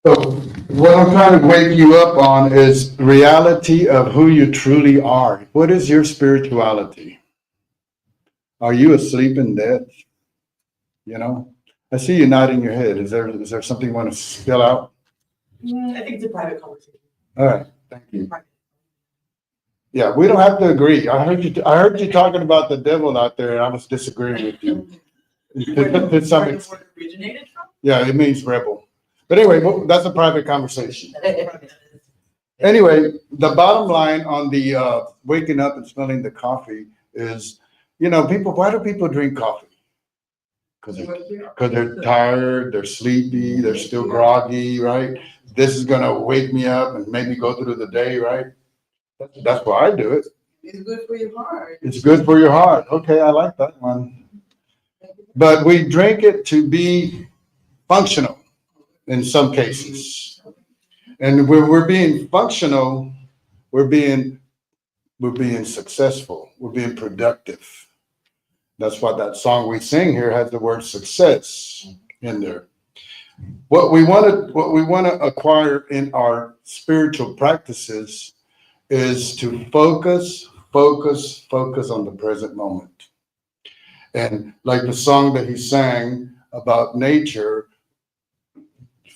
So what I'm trying to wake you up on is reality of who you truly are. What is your spirituality? Are you asleep and dead? You know, I see you nodding your head. Is there something you want to spill out? I think it's a private conversation. All right, thank you. Yeah, we don't have to agree. I heard you talking about the devil out there, and I was disagreeing with you. To some Where the extent. word originated from? Yeah, it means rebel. But anyway, that's a private conversation. Anyway, the bottom line on the waking up and smelling the coffee is, people. Why do people drink coffee? Because they're tired, they're sleepy, they're still groggy, right? This is gonna wake me up and make me go through the day, right? That's why I do it. It's good for your heart. It's good for your heart. Okay, I like that one. But we drink it to be functional in some cases. And when we're being functional, we're being successful. We're being productive. That's why that song we sing here has the word success in there. What we want to acquire in our spiritual practices is to focus on the present moment. And like the song that he sang about nature,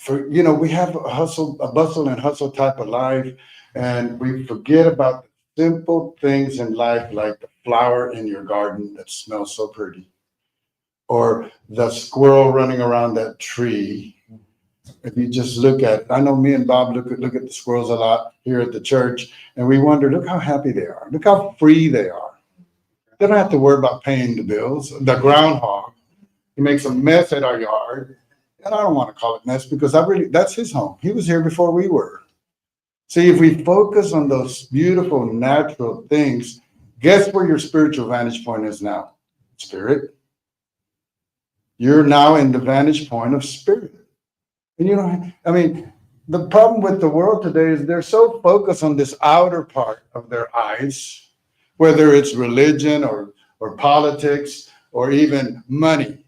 we have a bustle and hustle type of life, and we forget about the simple things in life, like the flower in your garden that smells so pretty, or the squirrel running around that tree. If you just look at it, I know me and Bob look at the squirrels a lot here at the church, and we wonder, look how happy they are, look how free they are. They don't have to worry about paying the bills. The groundhog, he makes a mess at our yard. And I don't want to call it mess because that's his home. He was here before we were. See, if we focus on those beautiful natural things, guess where your spiritual vantage point is now? Spirit. You're now in the vantage point of spirit. And the problem with the world today is they're so focused on this outer part of their eyes, whether it's religion or politics or even money.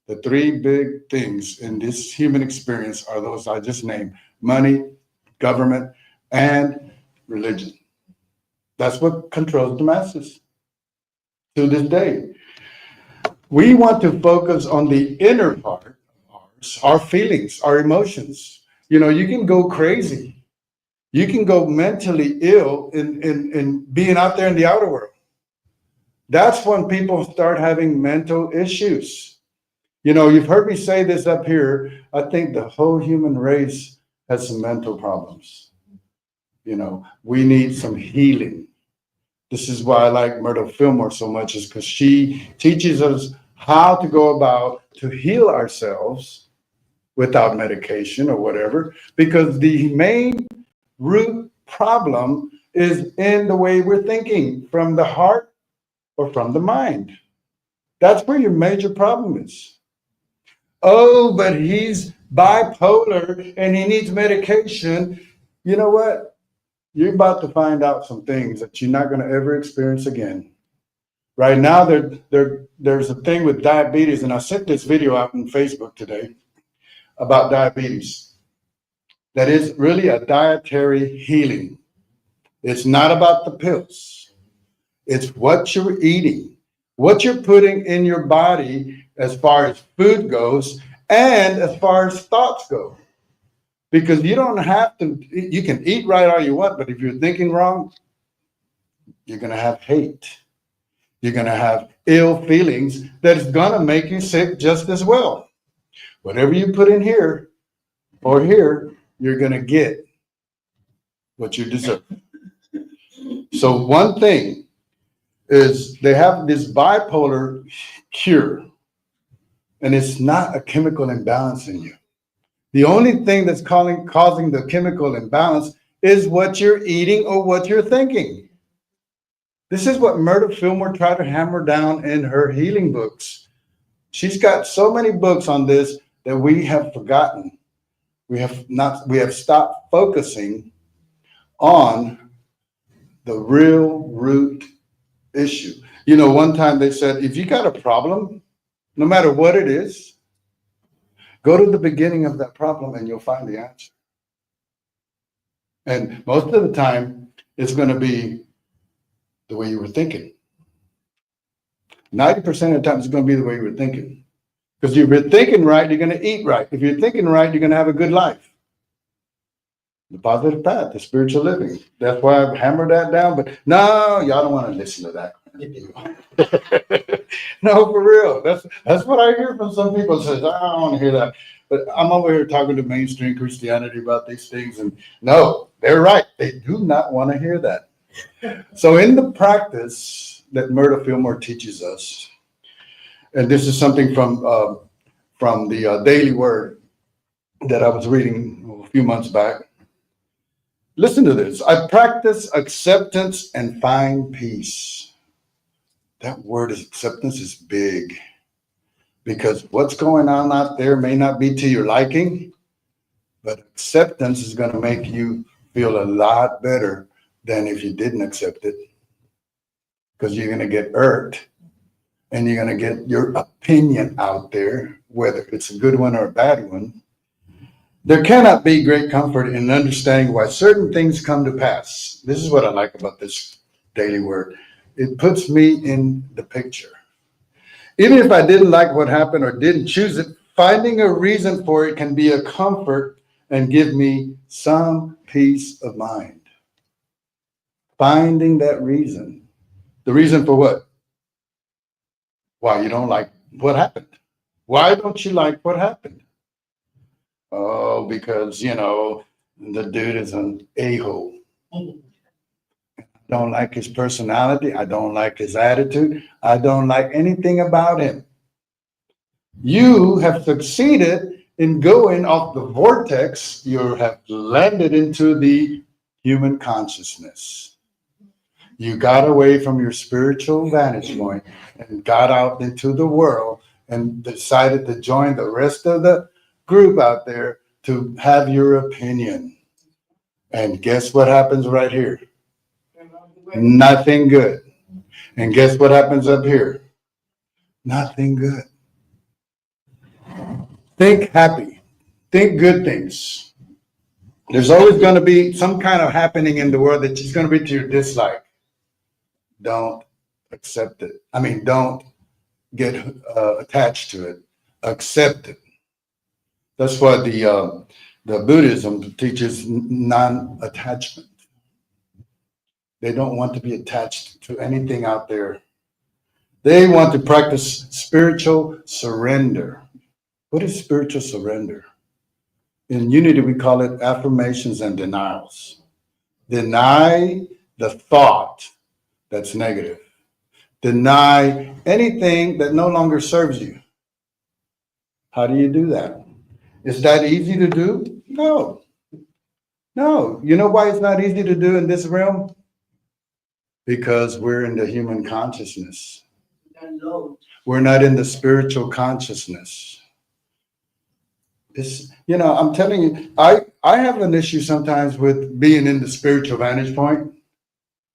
The three big things in this human experience are those I just named: money, government, and religion. That's what controls the masses to this day. We want to focus on the inner part of ours, our feelings, our emotions. You can go crazy. You can go mentally ill in being out there in the outer world. That's when people start having mental issues. You've heard me say this up here. I think the whole human race has some mental problems. We need some healing. This is why I like Myrtle Fillmore so much, is because she teaches us how to go about to heal ourselves without medication or whatever, because the main root problem is in the way we're thinking, from the heart or from the mind. That's where your major problem is. Oh, but he's bipolar and he needs medication. You know what? You're about to find out some things that you're not going to ever experience again. Right now, there's a thing with diabetes, and I sent this video out on Facebook today about diabetes. That is really a dietary healing. It's not about the pills. It's what you're eating, what you're putting in your body as far as food goes, and as far as thoughts go. Because you don't have to, you can eat right all you want, but if you're thinking wrong, you're going to have hate. You're going to have ill feelings that's going to make you sick just as well. Whatever you put in here or here, you're going to get what you deserve. So one thing is they have this bipolar cure, and it's not a chemical imbalance in you. The only thing that's causing the chemical imbalance is what you're eating or what you're thinking. This is what Myrtle Fillmore tried to hammer down in her healing books. She's got so many books on this that we have forgotten. We have stopped focusing on the real root issue. One time they said, if you got a problem, no matter what it is, Go to the beginning of that problem and you'll find the answer. And most of the time, it's going to be the way you were thinking. 90% of the time, it's going to be the way you were thinking. Because if you're thinking right, you're going to eat right. If you're thinking right, you're going to have a good life. The positive path, the spiritual living. That's why I've hammered that down. But no, y'all don't want to listen to that. No, for real. That's what I hear from some people. Says, I don't want to hear that. But I'm over here talking to mainstream Christianity about these things. And no, they're right. They do not want to hear that. So in the practice that Murdo Fillmore teaches us, and this is something from the Daily Word that I was reading a few months back. Listen to this. I practice acceptance and find peace. That word acceptance is big because what's going on out there may not be to your liking, but acceptance is going to make you feel a lot better than if you didn't accept it, because you're going to get hurt and you're going to get your opinion out there, whether it's a good one or a bad one. There cannot be great comfort in understanding why certain things come to pass. This is what I like about this Daily Word. It puts me in the picture. Even if I didn't like what happened or didn't choose it, finding a reason for it can be a comfort and give me some peace of mind. Finding that reason. The reason for what? Why you don't like what happened. Why don't you like what happened? Oh, because, the dude is an a-hole. I don't like his personality. I don't like his attitude. I don't like anything about him. You have succeeded in going off the vortex. You have landed into the human consciousness. You got away from your spiritual vantage point and got out into the world and decided to join the rest of the group out there to have your opinion. And guess what happens right here? Nothing good. And guess what happens up here? Nothing good. Think happy. Think good things. There's always going to be some kind of happening in the world that is going to be to your dislike. Don't accept it. Don't get attached to it. Accept it. That's why the Buddhism teaches non-attachment. They don't want to be attached to anything out there. They want to practice spiritual surrender. What is spiritual surrender? In Unity, we call it affirmations and denials. Deny the thought that's negative. Deny anything that no longer serves you. How do you do that? Is that easy to do? No. No. You know why it's not easy to do in this realm? Because we're in the human consciousness. We're not in the spiritual consciousness. I'm telling you, I have an issue sometimes with being in the spiritual vantage point,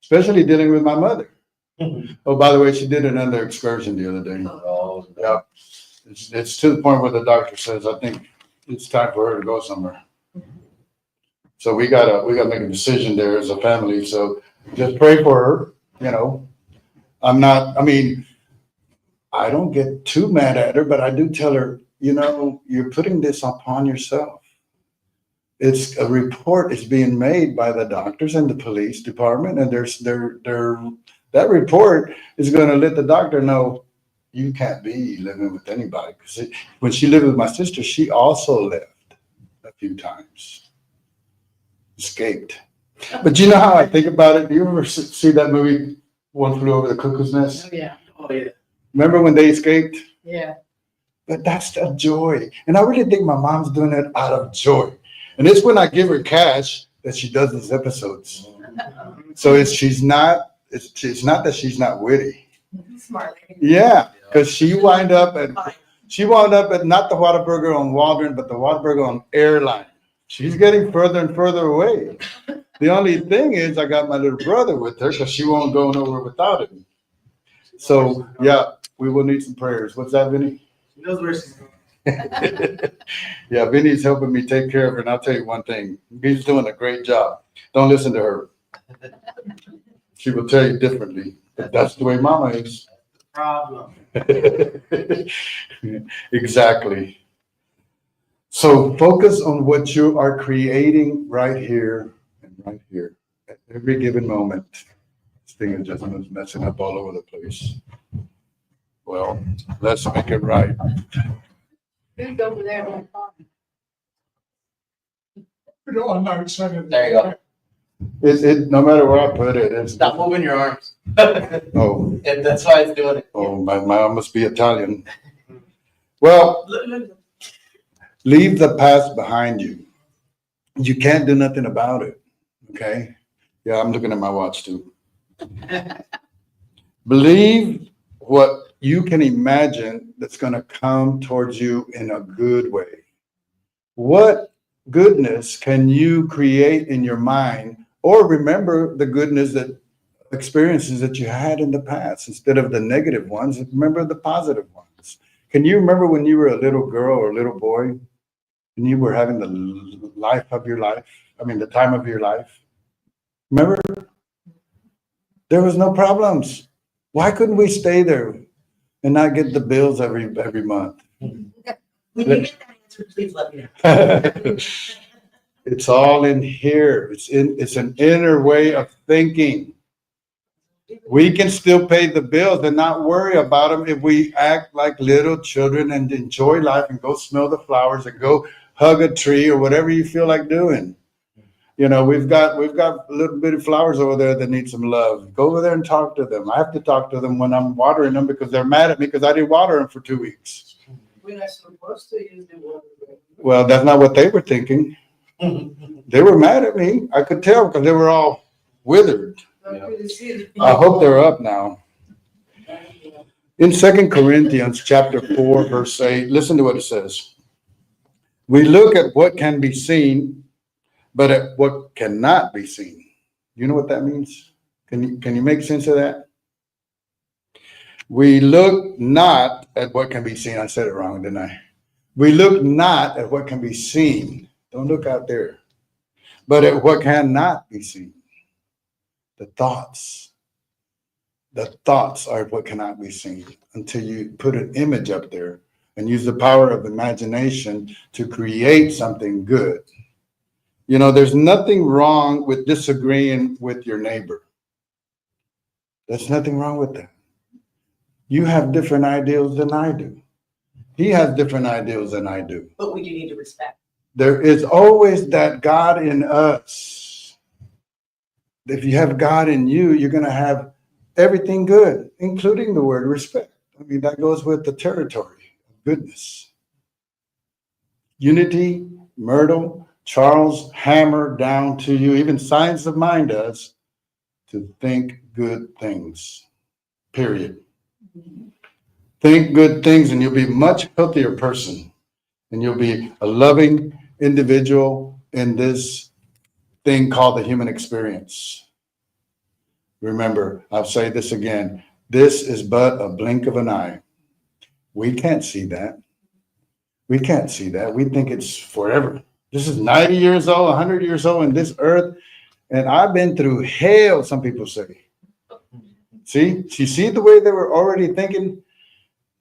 especially dealing with my mother. Oh, by the way, she did another excursion the other day. Oh, Yeah. It's to the point where the doctor says, I think it's time for her to go somewhere. So we gotta make a decision there as a family. So just pray for her, I don't get too mad at her, but I do tell her, you're putting this upon yourself. It's a report is being made by the doctors and the police department, and that report is going to let the doctor know you can't be living with anybody. Because when she lived with my sister, she also left a few times, escaped. But you know how I think about it? Do you ever see that movie, One Flew Over the Cuckoo's Nest? Oh, yeah. oh yeah. Remember when they escaped? Yeah. But that's the joy. And I really think my mom's doing it out of joy. And it's when I give her cash that she does these episodes. So it's not that she's not witty. Smart. Yeah, because she wound up at not the Whataburger on Waldron, but the Whataburger on Airline. She's getting further and further away. The only thing is I got my little brother with her because she won't go nowhere without him. So yeah, we will need some prayers. What's that, Vinny? She knows where she's going. Yeah, Vinny's helping me take care of her, and I'll tell you one thing, he's doing a great job. Don't listen to her. She will tell you differently, but that's the way mama is. Problem. Exactly. So focus on what you are creating right here and right here at every given moment. This thing is just messing up all over the place. Well, let's make it right. Who's over there? On our second. There you go. No matter where I put it, it's, Stop moving your arms. oh, And that's why it's doing it. oh, my mom must be Italian. Well, Look, leave the past behind you. You can't do nothing about it. Okay? Yeah, I'm looking at my watch too. Believe what you can imagine that's going to come towards you in a good way. What goodness can you create in your mind, or remember the goodness that experiences that you had in the past instead of the negative ones? Remember the positive ones. Can you remember when you were a little girl or a little boy and you were having the life of your life? I mean, the time of your life. Remember? There was no problems. Why couldn't we stay there and not get the bills every month? when you get that answer, please let me know. It's all in here. It's an inner way of thinking. We can still pay the bills and not worry about them if we act like little children and enjoy life and go smell the flowers and go hug a tree or whatever you feel like doing. You know, we've got a little bit of flowers over there that need some love. Go over there and talk to them. I have to talk to them when I'm watering them because they're mad at me because I didn't water them for 2 weeks. We're not supposed to use the water. Well, that's not what they were thinking. They were mad at me. I could tell because they were all withered. I hope they're up now. In 2 Corinthians chapter 4, verse 8, listen to what it says. We look at what can be seen, but at what cannot be seen. You know what that means? Can you make sense of that? We look not at what can be seen. I said it wrong, didn't I? We look not at what can be seen. Don't look out there. But at what cannot be seen. The thoughts. The thoughts are what cannot be seen until you put an image up there and use the power of imagination to create something good. You know, there's nothing wrong with disagreeing with your neighbor. There's nothing wrong with that. You have different ideals than I do. He has different ideals than I do. But we do need to respect. There is always that God in us. If you have God in you, you're going to have everything good, including the word respect. I mean, that goes with the territory of goodness. Unity, Myrtle, Charles hammer down to you, even Science of Mind does, to think good things, period. Think good things and you'll be a much healthier person. And you'll be a loving individual in this thing called the human experience. Remember, I'll say this again. This is but a blink of an eye. We can't see that. We can't see that. We think it's forever. This is 90 years old, 100 years old in this earth. And I've been through hell, some people say. See, you see the way they were already thinking?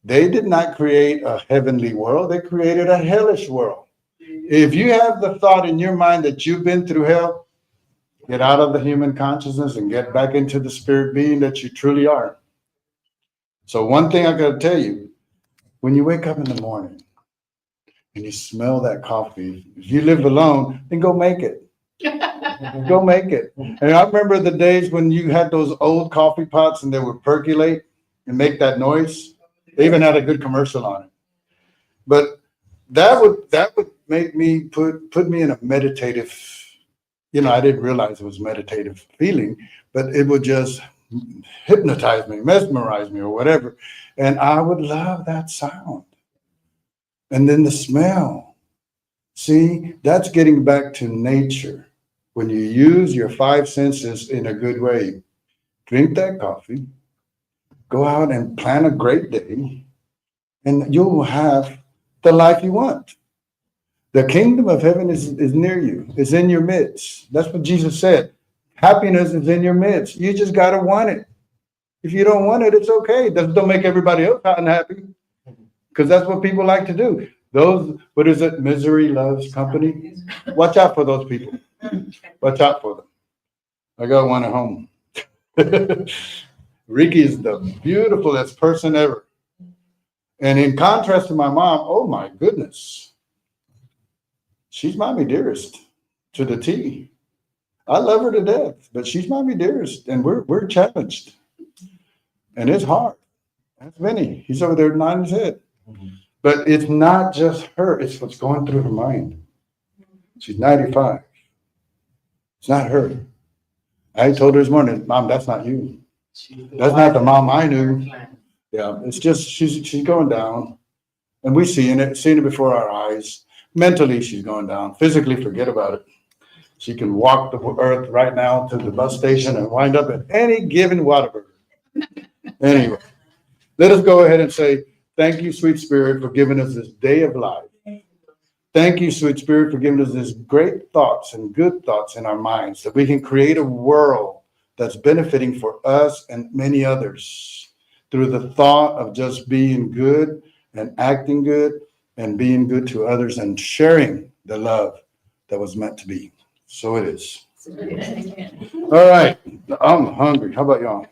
They did not create a heavenly world. They created a hellish world. If you have the thought in your mind that you've been through hell, get out of the human consciousness and get back into the spirit being that you truly are. So one thing I got to tell you, when you wake up in the morning and you smell that coffee, if you live alone, then go make it. Go make it. And I remember the days when you had those old coffee pots and they would percolate and make that noise. They even had a good commercial on it. But that would make me put me in a meditative, I didn't realize it was meditative feeling, but it would just hypnotize me, mesmerize me or whatever. And I would love that sound. And then the smell. See, that's getting back to nature. When you use your 5 senses in a good way, drink that coffee, go out and plan a great day, and you'll have the life you want. The kingdom of heaven is near you, is in your midst. That's what Jesus said. Happiness is in your midst. You just got to want it. If you don't want it, it's okay. Don't make everybody else unhappy, because that's what people like to do. Those, what is it? Misery loves company. Watch out for those people. Watch out for them. I got one at home. Ricky is the beautifulest person ever. And in contrast to my mom, oh my goodness, she's mommy dearest to the T. I love her to death, but she's mommy dearest, and we're challenged, and it's hard. That's Vinny. He's over there nodding his head. But it's not just her; it's what's going through her mind. She's 95. It's not her. I told her this morning, Mom, that's not you. That's not the mom I knew. Yeah, it's just she's going down, and we seeing it before our eyes. Mentally, she's going down. Physically, forget about it. She can walk the earth right now to the bus station and wind up at any given Whataburger. Anyway, let us go ahead and say, thank you, sweet Spirit, for giving us this day of life. Thank you, sweet Spirit, for giving us this great thoughts and good thoughts in our minds, that we can create a world that's benefiting for us and many others through the thought of just being good and acting good and being good to others and sharing the love that was meant to be. So it is. All right. I'm hungry. How about y'all?